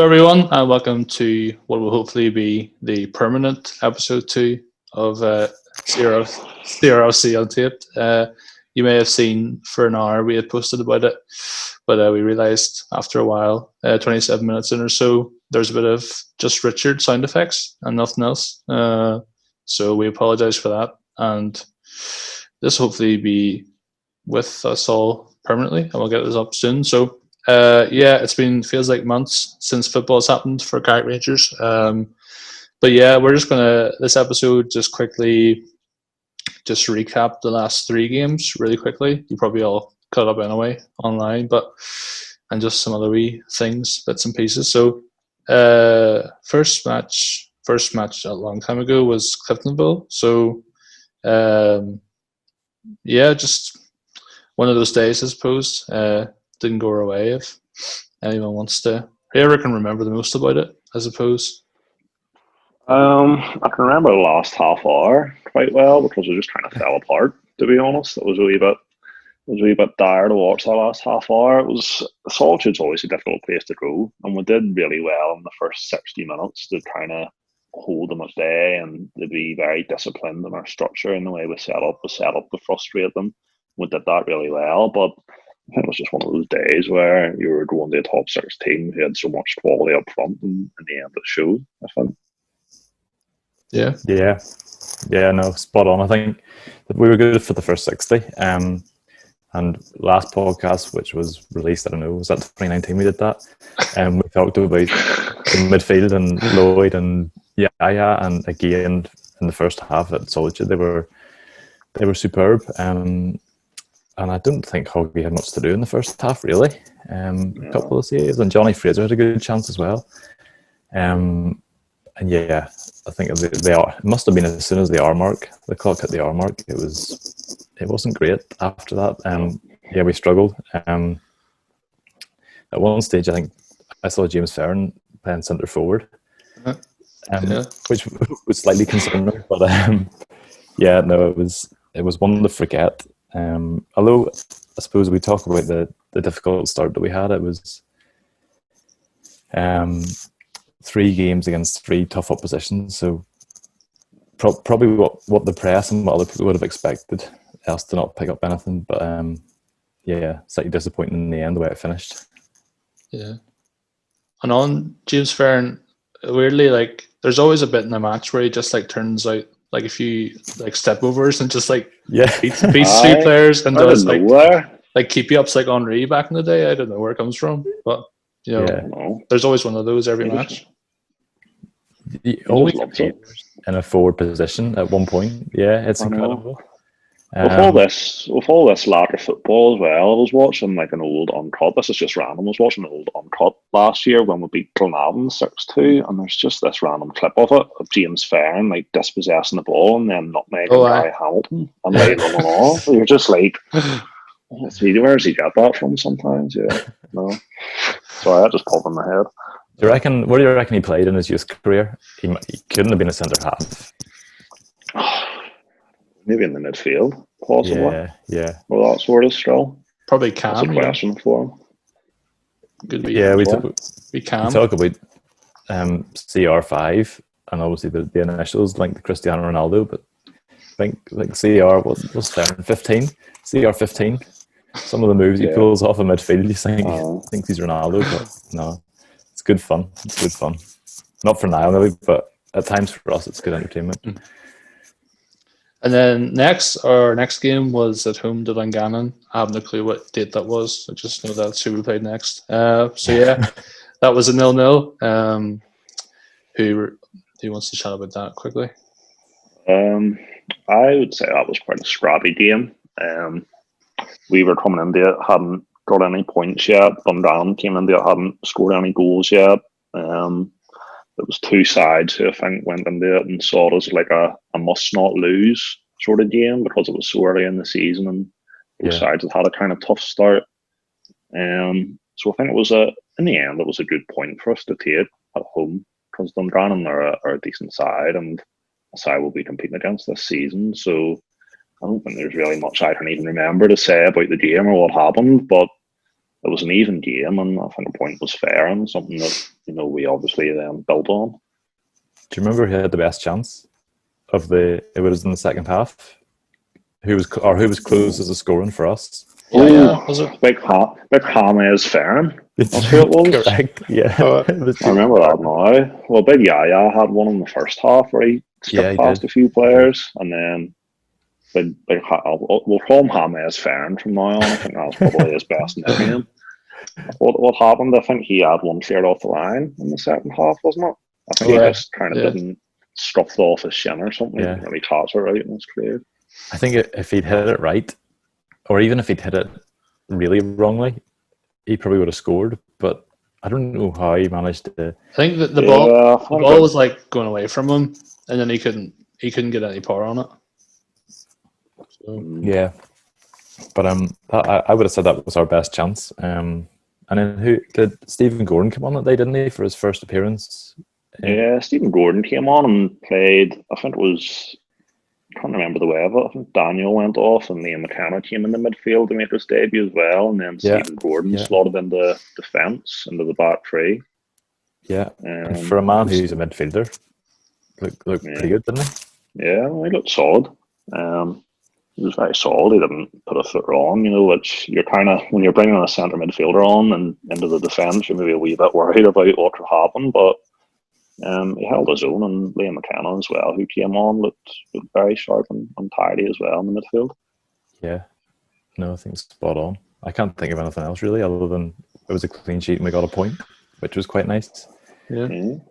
everyone, and welcome to what will hopefully be the permanent episode 2 of CRFC UNTAPED. You may have seen for an hour we had posted about it, but we realised after a while, 27 minutes in or so, there's a bit of just Richard sound effects and nothing else. So we apologise for that, and this will hopefully be with us all permanently, and we'll get this up soon. So feels like months since football has happened for Carrick Rangers. But yeah, we're just gonna this episode just quickly just recap the last 3 games really quickly. You probably all caught up anyway online, and just some other wee things, bits and pieces. So first match a long time ago was Cliftonville. So just one of those days, I suppose. Didn't go our way. If anyone wants to, whoever can remember the most about it, I suppose. I can remember the last half hour quite well because it just kind of fell apart. To be honest, it was a wee bit dire to watch that last half hour. Solitude's always a difficult place to go, and we did really well in the first 60 minutes to kind of hold them at bay and to be very disciplined in our structure and the way we set up to frustrate them. We did that really well, but I think it was just one of those days where you were going to a top 6 team who had so much quality up front, and in the end it showed, I think. No, spot on. I think that we were good for the first 60. And last podcast, which was released, I don't know, was that 2019 we did that? And we talked about the midfield and Lloyd and Yaya, and again in the first half at Solitude they were superb. And I don't think Hoggy had much to do in the first half, really. A couple of saves, and Johnny Fraser had a good chance as well. I think it must have been as soon as the hour mark, the clock hit the hour mark. It wasn't great after that. We struggled. At one stage, I think I saw James Ferrin playing centre forward, which was slightly concerning. But it was one to forget. Although I suppose we talk about the difficult start that we had, it was 3 games against 3 tough oppositions, so probably what the press and what other people would have expected us to not pick up anything, but slightly disappointing in the end the way it finished. Yeah. And on James Ferrin, weirdly, like there's always a bit in a match where he just like turns out like a few like step overs and just like beats 3 players and does like keep ups like Henri back in the day. I don't know where it comes from, but there's always one of those every match. He always appears in a forward position at one point. Yeah, it's incredible. With all this lack of football as well, I was watching like an old uncut. This is just random. I was watching an old uncut last year when we beat Glenavon 6-2, and there's just this random clip of James Ferrin like dispossessing the ball and then nutmegging Gary Hamilton and like running off. You're just like, where does he get that from? Sometimes, no. Sorry, that just popped in my head. Where do you reckon he played in his youth career? He couldn't have been a centre half. Maybe in the midfield, possibly. Yeah. Well, that sort of still. Probably Cam. That's a question for him. Could be. Yeah, we Cam. talk about CR5 and obviously the initials linked to Cristiano Ronaldo, but I think like CR was 15, CR15. Some of the moves he pulls off in midfield, you think he's Ronaldo, but no. It's good fun. Not for now, maybe, but at times for us, it's good entertainment. And then our next game was at home to Dungannon. I have no clue what date that was. I just know that's who we played next. That was a 0-0. Who wants to chat about that quickly? I would say that was quite a scrappy game. We were coming into it, hadn't got any points yet. Dungannon came into it, hadn't scored any goals yet. There was 2 sides who I think went into it and saw it as like a must not lose sort of game because it was so early in the season and both sides had a kind of tough start. So I think in the end it was a good point for us to take at home because Dungannon are a decent side and a side we'll be competing against this season. So I don't think there's really much I can even remember to say about the game or what happened, but it was an even game, and I think the point was fair and something that we obviously then built on. Do you remember who had the best chance of it was in the second half? Who was closest to scoring for us? Yeah, was it? Big James Farron. That's who it was. Correct. Yeah. I remember that now. Well, Big Yaya had one in the first half where he skipped past did. a few players, and then we'll call him James Farron from now on. I think that's probably his best nickname. What happened? I think he had one cleared off the line in the second half, wasn't it? I think he just kind of didn't stuff it off his shin or something. He didn't really toss it right and it's cleared. I think if he'd hit it right, or even if he'd hit it really wrongly, he probably would have scored. But I don't know how he managed to. I think that the ball was like going away from him, and then he couldn't get any power on it. So. Yeah, but I would have said that was our best chance. And then who did Stephen Gordon come on that day, didn't he, for his first appearance? Yeah, Stephen Gordon came on and played. I think it was. I can't remember the way of it. I think Daniel went off and Liam McKenna came in the midfield to make his debut as well, and then Stephen Gordon slotted into defence, into the back three. Yeah, and for a man who's a midfielder, looked pretty good, didn't he? Yeah, he looked solid. He was very solid. He didn't put a foot wrong, which you're kind of, when you're bringing a centre midfielder on and into the defence, you're maybe a wee bit worried about what could happen, but he held his own, and Liam McKenna as well, who came on, looked very sharp and tidy as well in the midfield. Yeah, no, I think spot on. I can't think of anything else really, other than it was a clean sheet and we got a point, which was quite nice. Yeah, I think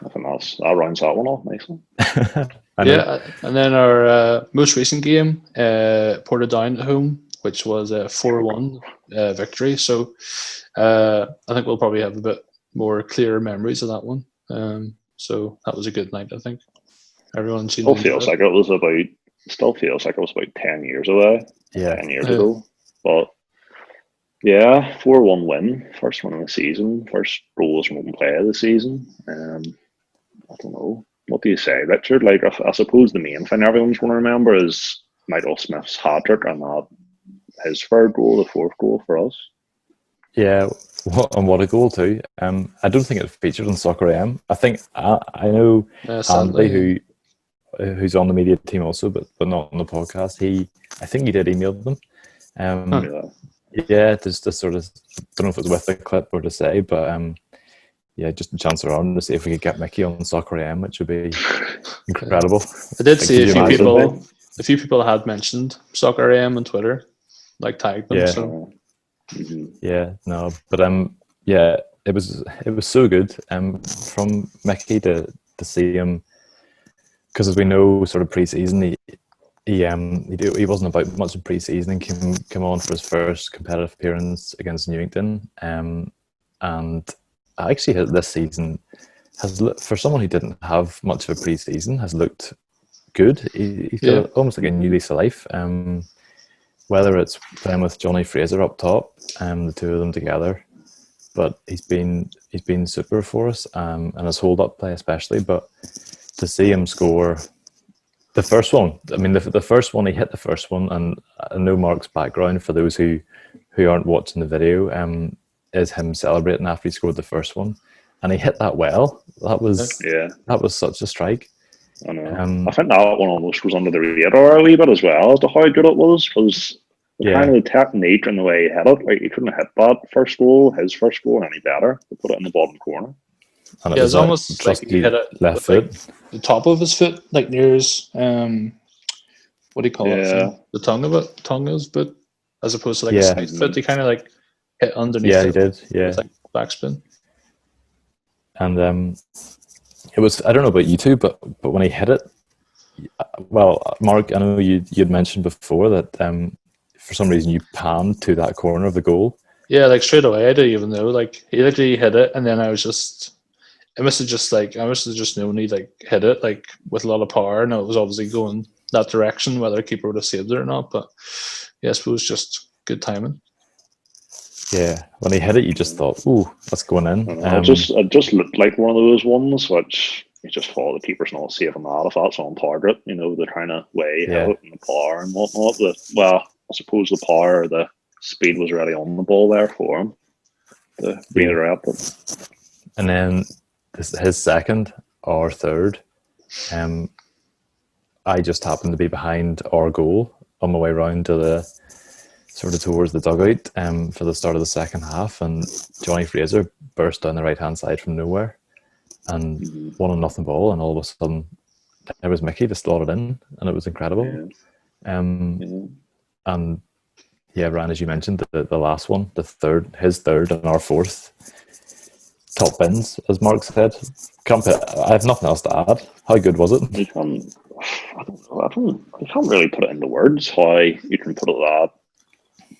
that rounds that one off nicely. Yeah, and then our most recent game, Portadown at home, which was a 4-1 victory. So I think we'll probably have a bit more clearer memories of that one. So that was a good night, I think. Everyone seemed still feels like it was about 10 years away. Yeah. 10 years ago. But yeah, 4-1 win. First one of the season. First goals from open play of the season. I don't know. What do you say, Richard? Like, I suppose the main thing everyone's going to remember is Michael Smith's hat-trick and his third goal, the fourth goal for us. Yeah, what a goal too. I don't think it featured on Soccer AM. I think I know Andy, who's on the media team also, but not on the podcast. I think he did email them. Yeah, just sort of, don't know if it was with the clip or to say, but yeah, just a chance around to see if we could get Mickey on Soccer AM, which would be incredible. I did see a few people had mentioned Soccer AM on Twitter, like tagged them. Yeah. So. Yeah, no, but yeah, it was so good from Mickey to see him, because as we know, sort of pre-season he wasn't about much in pre-season and came on for his first competitive appearance against Newington, and actually this season has for someone who didn't have much of a pre-season has looked good. He's got almost like a new lease of life. Whether it's playing with Johnny Fraser up top, the two of them together, but he's been super for us, and his hold-up play especially. But to see him score the first one, I mean, the first one, he hit the first one, and I know Mark's background, for those who aren't watching the video, is him celebrating after he scored the first one, and he hit that well. That was such a strike. I know. I think that one almost was under the radar a wee bit as well as to how good it was, because kind of the technique and the way he hit it, like he couldn't hit that his first goal, any better to put it in the bottom corner. And it was almost like he hit it left foot, the top of his foot, like near his what do you call it? The tongue of his boot, as opposed to like a side foot. He kind of like hit underneath. Yeah, he did. Yeah, with like backspin. And it was, I don't know about you two, but when he hit it, well, Mark, I know you'd mentioned before that for some reason you panned to that corner of the goal. Yeah, like straight away, I didn't even know. Like he literally hit it, and then I must have just known he like hit it like with a lot of power, and it was obviously going that direction, whether a keeper would have saved it or not. But yeah, I suppose just good timing. Yeah, when he hit it, you just thought, "Ooh, that's going in." It just looked like one of those ones which you just thought the keeper's not saving that if that's on target. The kind of way out and the power and whatnot. I suppose the power, the speed was already on the ball there for him to redirect it. And then his second or third, I just happened to be behind our goal on my way round to the sort of towards the dugout for the start of the second half, and Johnny Fraser burst down the right hand side from nowhere and won a nothing ball, and all of a sudden there was Mickey to slot it in, and it was incredible. And yeah, Ryan, as you mentioned, the last one, his third and our fourth, top bins, as Mark said. I have nothing else to add. How good was it? You can't really put it into words how you can put it that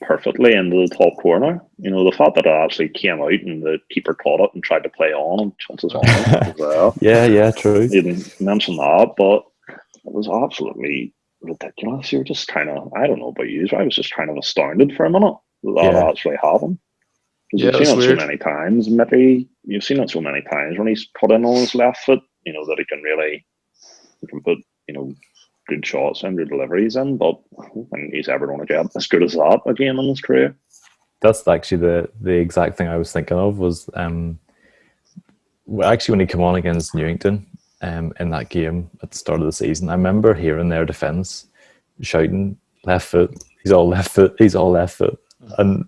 perfectly into the top corner. You know, the fact that it actually came out and the keeper caught it and tried to play on and chances on it as well. Yeah, true. You didn't mention that, but it was absolutely ridiculous. You were just kind of, I don't know about you, I was just kind of astounded for a minute that actually happened. Because you've seen it so many times. Maybe you've seen it so many times when he's put in on his left foot, you know, that he can put, you know, good shots and good deliveries in, but I don't think he's ever going to get as good as that again in his career. That's actually the exact thing I was thinking of was actually when he came on against Newington in that game at the start of the season, I remember hearing their defence shouting, left foot, he's all left foot, he's all left foot. And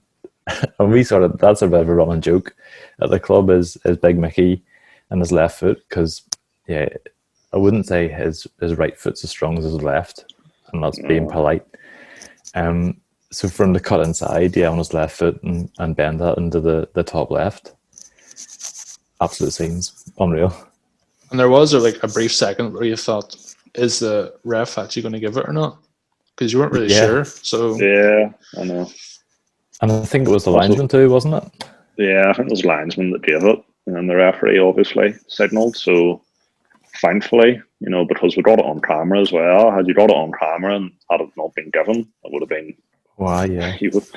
we that's a bit of a running joke at the club is Big Mickey and his left foot, because I wouldn't say his right foot's as strong as his left, and that's being polite. So from the cut inside, on his left foot and bend that into the top left, absolute scenes, unreal. And there was a brief second where you thought, is the ref actually going to give it or not? Because you weren't really sure. So yeah, I know. And I think it was the linesman too, wasn't it? Yeah, I think it was the linesman that gave it, and the referee obviously signalled. So thankfully, you know, because we got it on camera as well. Had you got it on camera and had it not been given, it would have been. Wow, yeah. He would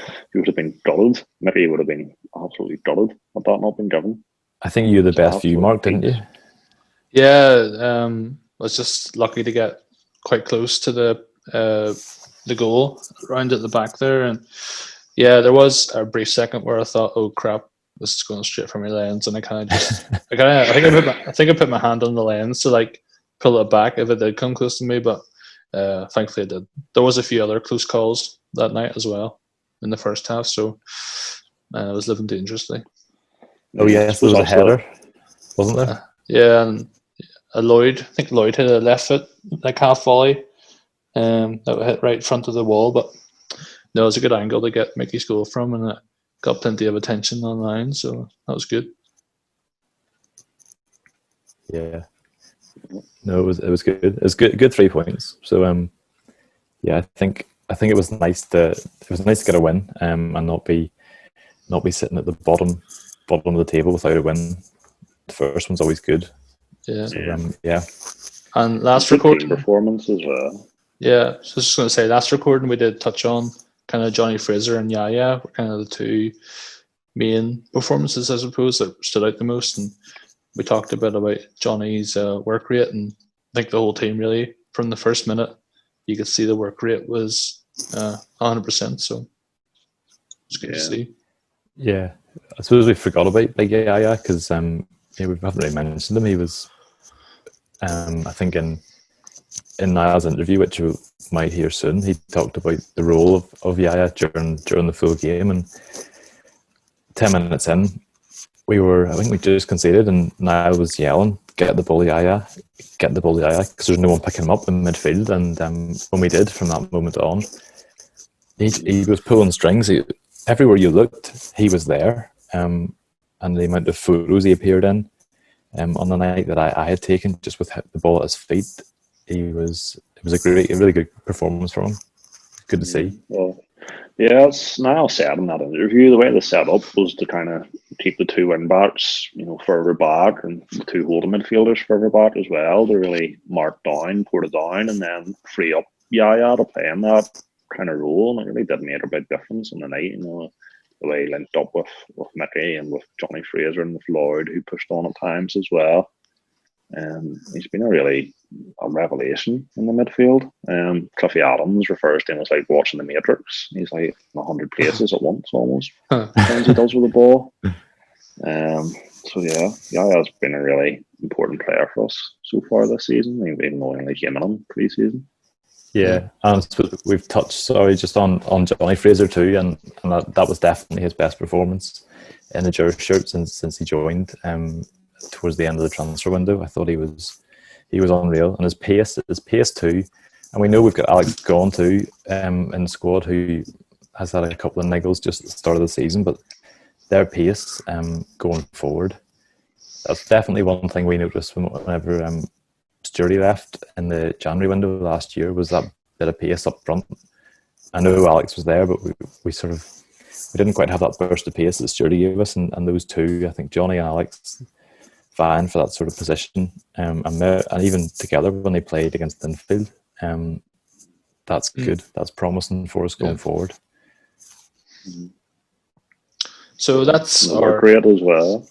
have been gutted. Maybe he would have been absolutely gutted had that not been given. I think you had the best view, Mark, didn't you? Yeah, was just lucky to get quite close to the goal, round at the back there, and yeah, there was a brief second where I thought, "Oh crap, this is going straight for my lens," and I think I put my hand on the lens to pull it back if it did come close to me, but thankfully it did. There was a few other close calls that night as well in the first half, so I was living dangerously. Oh yes, there was a header, wasn't there? Yeah, and I think Lloyd hit a left foot half volley, that would hit right in front of the wall, but no, it was a good angle to get Mickey's goal from, and it got plenty of attention online, so that was good. Yeah, no, it was good. It was good 3 points. So I think it was nice to get a win and not be sitting at the bottom of the table without a win. The first one's always good. Yeah. So, And last recording performance as well. Yeah, so I was just going to say, last recording we did touch on kind of Johnny Fraser and Yaya were kind of the two main performances, I suppose, that stood out the most. And we talked a bit about Johnny's work rate, and I think the whole team really, from the first minute, you could see the work rate was 100%. So it's good to see. Yeah, I suppose we forgot about Big Yaya because we haven't really mentioned him. He was, I think, in Niall's interview, which you might hear soon, he talked about the role of Yaya during the full game, and 10 minutes in, I think we just conceded, and Niall was yelling, get the ball Yaya, because there's no one picking him up in midfield, and when we did, from that moment on, he was pulling strings. Everywhere you looked, he was there, and the amount of photos he appeared in on the night that I had taken, just with the ball at his feet, it was a really good performance from him. Good to see. Well, yeah, as Niall said in that interview, the way they set up was to kind of keep the two wing backs, further back, and the two holding midfielders further back as well, to really mark down, port it down, and then free up Yaya to play in that kind of role. And it really did make a big difference in the night, the way he linked up with Mickey and with Johnny Fraser and with Lloyd, who pushed on at times as well. He's been a revelation in the midfield. Cliffy Adams refers to him as like watching the Matrix. He's like in 100 places at once almost. Things he does with the ball. So Yaya's been a really important player for us so far this season, even though he only came in pre-season. Yeah, and we've touched just on Johnny Fraser too, and that was definitely his best performance in the Gers shirt since he joined. Towards the end of the transfer window, I thought he was unreal, and his pace too. And we know we've got Alex Gawn too in the squad, who has had a couple of niggles just at the start of the season, but their pace going forward, that's definitely one thing we noticed whenever Sturdy left in the January window last year, was that bit of pace up front. I know Alex was there, but we didn't quite have that burst of pace that Sturdy gave us, and those two, I think Johnny and Alex, vying for that sort of position, and even together when they played against Linfield, that's good. That's promising for us going forward. So that's our great as well.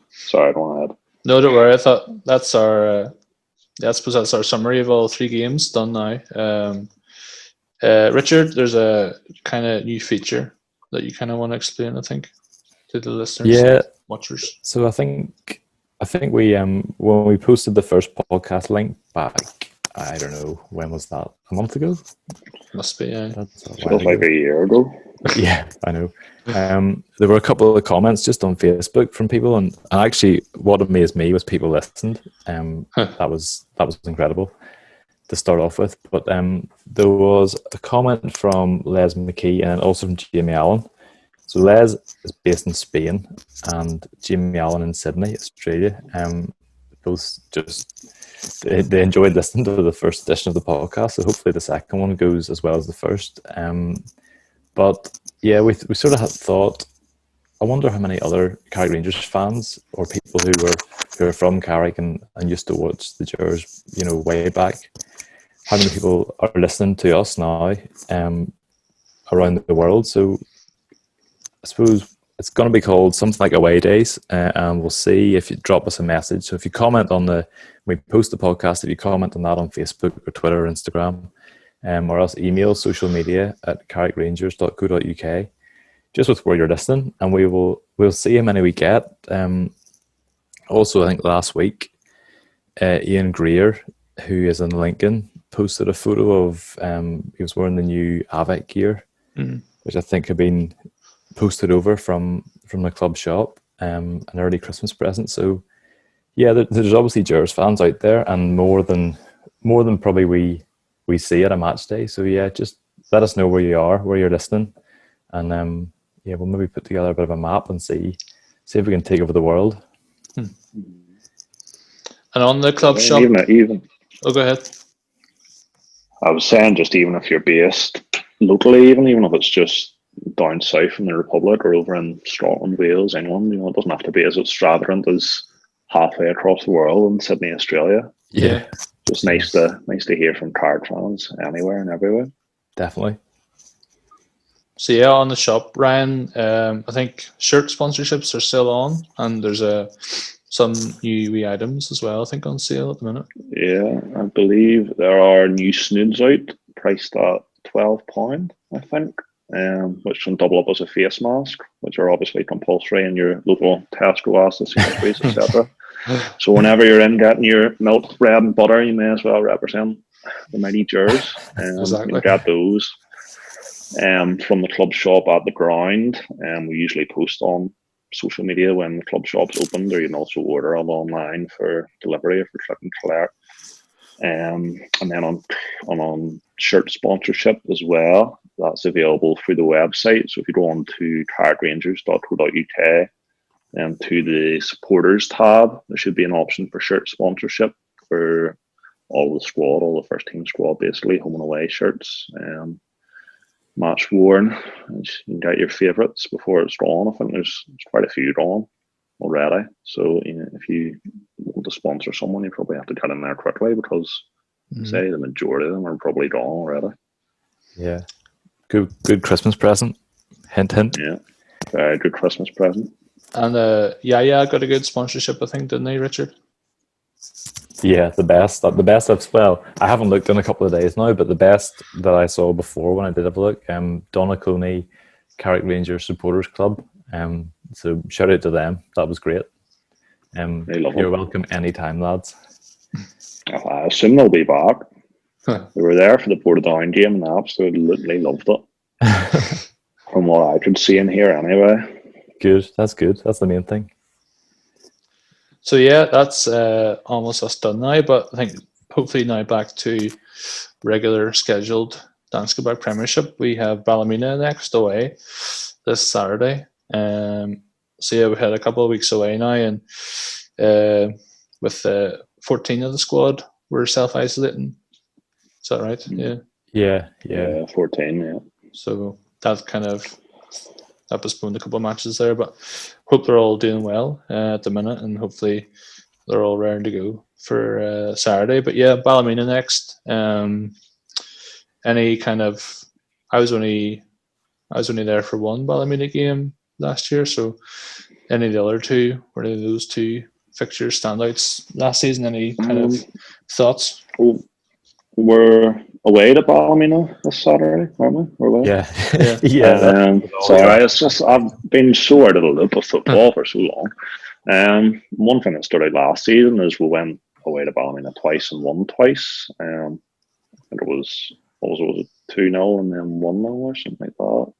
Sorry, go ahead. No, don't worry. I thought that's our. I suppose that's our summary of all 3 games done now. Richard, there's a kind of new feature that you kind of want to explain, I think, to the listeners, watchers. So I think we when we posted the first podcast link back, I don't know, when was that? A month ago? Must be, yeah. Feels like a year ago. Yeah, I know. There were a couple of comments just on Facebook from people, and actually what amazed me was people listened. That was incredible to start off with. But there was a comment from Les McKee and also from Jamie Allen. So Les is based in Spain and Jamie Allen in Sydney, Australia. Both just they enjoyed listening to the first edition of the podcast, so hopefully the second one goes as well as the first. But yeah, we sort of had thought, I wonder how many other Carrick Rangers fans or people who are from Carrick and used to watch the Gers, way back, how many people are listening to us now around the world. So I suppose it's going to be called something like Away Days, and we'll see if you drop us a message. So if you comment we post the podcast, if you comment on that on Facebook or Twitter or Instagram, or else email social media at carrickrangers.co.uk, just with where you're listening, and we'll see how many we get. Also, I think last week, Ian Greer, who is in Lincoln, posted a photo of he was wearing the new Avec gear, which I think had been posted over from the club shop, an early Christmas present. So yeah, there's obviously Gers fans out there, and more than probably we see at a match day. So yeah, just let us know where you are, where you're listening, and we'll maybe put together a bit of a map and see if we can take over the world. And on the club shop, even go ahead. I was saying, just even if you're based locally, even if it's just down south in the Republic or over in Scotland, Wales, England, it doesn't have to be as extravagant as halfway across the world in Sydney, Australia. Yeah. Just nice to hear from Carrick fans anywhere and everywhere. Definitely. So yeah, on the shop, Ryan, I think shirt sponsorships are still on, and there's some new wee items as well, I think, on sale at the minute. Yeah, I believe there are new snoods out, priced at £12, I think, which can double up as a face mask, which are obviously compulsory in your local Tesco, Asda, Sainsbury's, etc. So whenever you're in getting your milk, bread and butter, you may as well represent the mighty Gers. Exactly. You get those from the club shop at the ground. We usually post on social media when the club shop's opened, or you can also order them online for delivery for click and collect. And then on shirt sponsorship as well, that's available through the website. So if you go on to carrickrangers.co.uk and to the supporters tab, there should be an option for shirt sponsorship for all the squad, all the first team squad, basically, home and away shirts. Match worn. You can get your favourites before it's drawn. I think there's quite a few drawn already. So if you want to sponsor someone, you probably have to get in there quickly, because say the majority of them are probably drawn already. Yeah. Good Christmas present. Hint, hint. Yeah. Very good Christmas present. And Yaya got a good sponsorship, I think, didn't they, Richard? Yeah, the best. Well, I haven't looked in a couple of days now, but the best that I saw before when I did have a look, Donaghconey Carrick Rangers Supporters Club. So shout out to them. That was great. You're welcome anytime, lads. I assume they'll be back. Huh. They were there for the Portadown game and they absolutely loved it. From what I could see and hear anyway. Good. That's good. That's the main thing. So yeah, that's almost us done now. But I think hopefully now back to regular scheduled Danske Bank Premiership. We have Ballymena next away this Saturday. So yeah, we had a couple of weeks away now, and with 14 of the squad, we're self-isolating. Is that right? Yeah. 14, yeah. So that postponed a couple of matches there, but hope they're all doing well at the minute, and hopefully they're all ready to go for Saturday. But yeah, Ballymena next. I was only there for one Ballymena game last year, so any of the other two, were any of those two fixtures standouts last season? Any kind of thoughts? We're away to Ballymena this Saturday, aren't we? We're away. Yeah. Sorry, it's just I've been so out of the loop of football for so long. One thing that stood out last season is we went away to Ballymena twice and won twice. I think it was 2-0 and then 1-0 or something like that.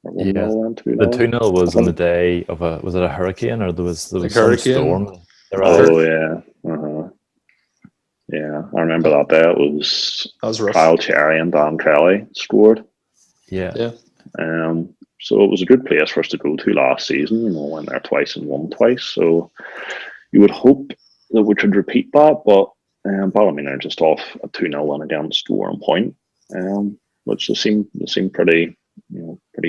Or 1-0 and 2-0. The 2-0 was on the day of was it a hurricane or there was some storm? Yeah. Yeah, I remember that day. That was rough. Kyle Cherry and Dan Kelly scored. Yeah. So it was a good place for us to go to last season. Went there twice and won twice. So you would hope that we could repeat that, but Ballymena are just off a 2-0 win against Warren Point, which they seem pretty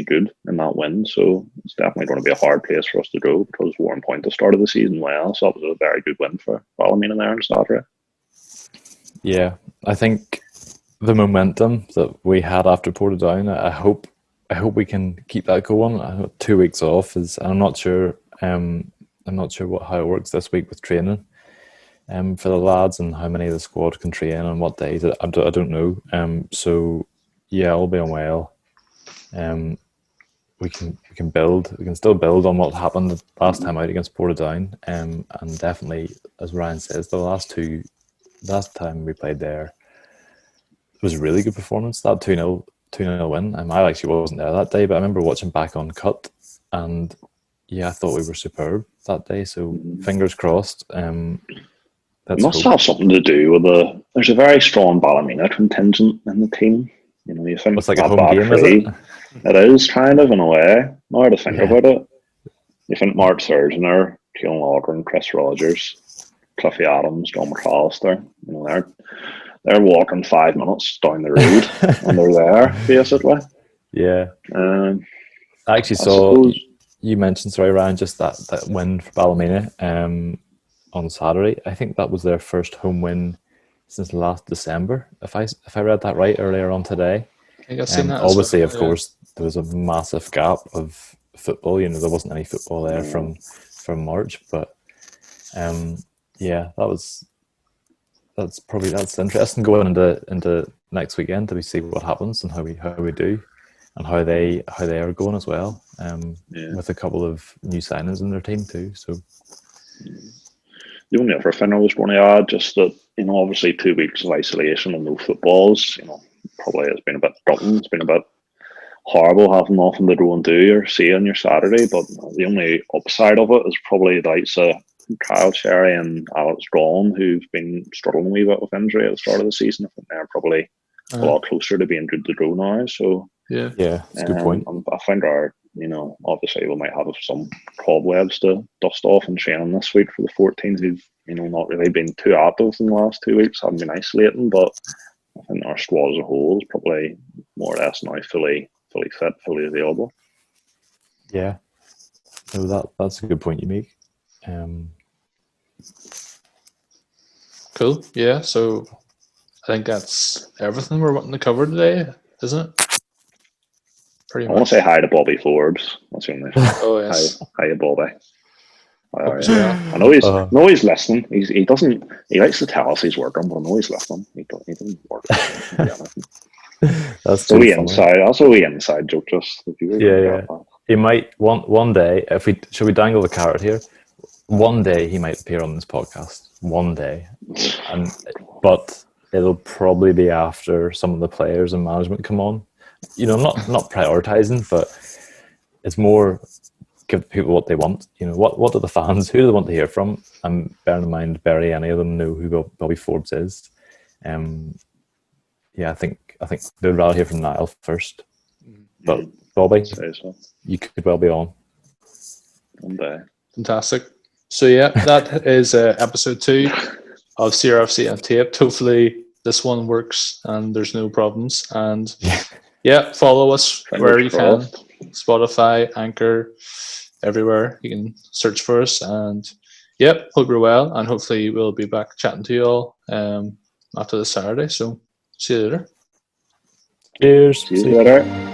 good in that win. So it's definitely going to be a hard place for us to go because Warren Point has started the season well. So that was a very good win for Ballymena there on Saturday. Yeah, I think the momentum that we had after Portadown, I hope we can keep that going. 2 weeks off I'm not sure. I'm not sure how it works this week with training, for the lads and how many of the squad can train on what days. I don't know. So yeah, all being well, we can build. We can still build on what happened last time out against Portadown. And definitely, as Ryan says, the last time we played there, it was a really good performance. That 2-0 win. I actually wasn't there that day, but I remember watching back on cut, and yeah, I thought we were superb that day. So fingers crossed. It must have something to do with there's a very strong Ballymena contingent in the team. You think it's like a home game, is it? It is kind of in a way. Now to think about it, you think Mark Surgeoner, Keelan Loughran, Chris Rogers, Cliffy Adams, John McAllister, they're walking 5 minutes down the road and they're there basically. Yeah. I actually saw you mentioned, sorry Ryan, just that win for Ballymena on Saturday. I think that was their first home win since last December, if I read that right earlier on today. I think I've seen that. Obviously, of course, there was a massive gap of football. There wasn't any football there from March, but yeah, that's interesting going into next weekend to see what happens and how we do and how they are going as well. With a couple of new signings in their team too. So the only other thing I was going to add, just that obviously 2 weeks of isolation and no footballs, probably has been a bit dumping. It's been a bit horrible having nothing to go and do or see on your Saturday. But the only upside of it is probably the likes of Kyle Cherry and Alex Gaughan, who've been struggling a wee bit with injury at the start of the season. I think they're probably a lot closer to being good to go now. So yeah, that's a good point. I think obviously we might have some cobwebs to dust off in training this week for the 14s who've not really been too active in the last 2 weeks, haven't been isolating, but I think our squad as a whole is probably more or less now fully fit, fully available. Yeah, so that's a good point you make. Cool. Yeah, so I think that's everything we're wanting to cover today, isn't it? Pretty much. I want to say hi to Bobby Forbes. That's the only thing. Oh, yes. Hi, Bobby. I know he's listening. He doesn't. He likes to tell us he's working, but I know he's listening. He doesn't work. That's so too we funny. inside. That's a wee inside joke. Just if you Yeah. He might one day. Should we dangle the carrot here? One day he might appear on this podcast. One day, but it'll probably be after some of the players and management come on. Not prioritizing, but it's more give people what they want. What do the fans? Who do they want to hear from? And bearing in mind, barely any of them know who Bobby Forbes is. I think they'd rather hear from Niall first. But Bobby, you could well be on. One day. Fantastic. So yeah, that is episode 2 of CRFC Untaped. Hopefully this one works and there's no problems. And follow us where you can. Spotify, Anchor, everywhere. You can search for us. And hope you're well. And hopefully we'll be back chatting to you all after this Saturday. So see you later. Cheers. See you later.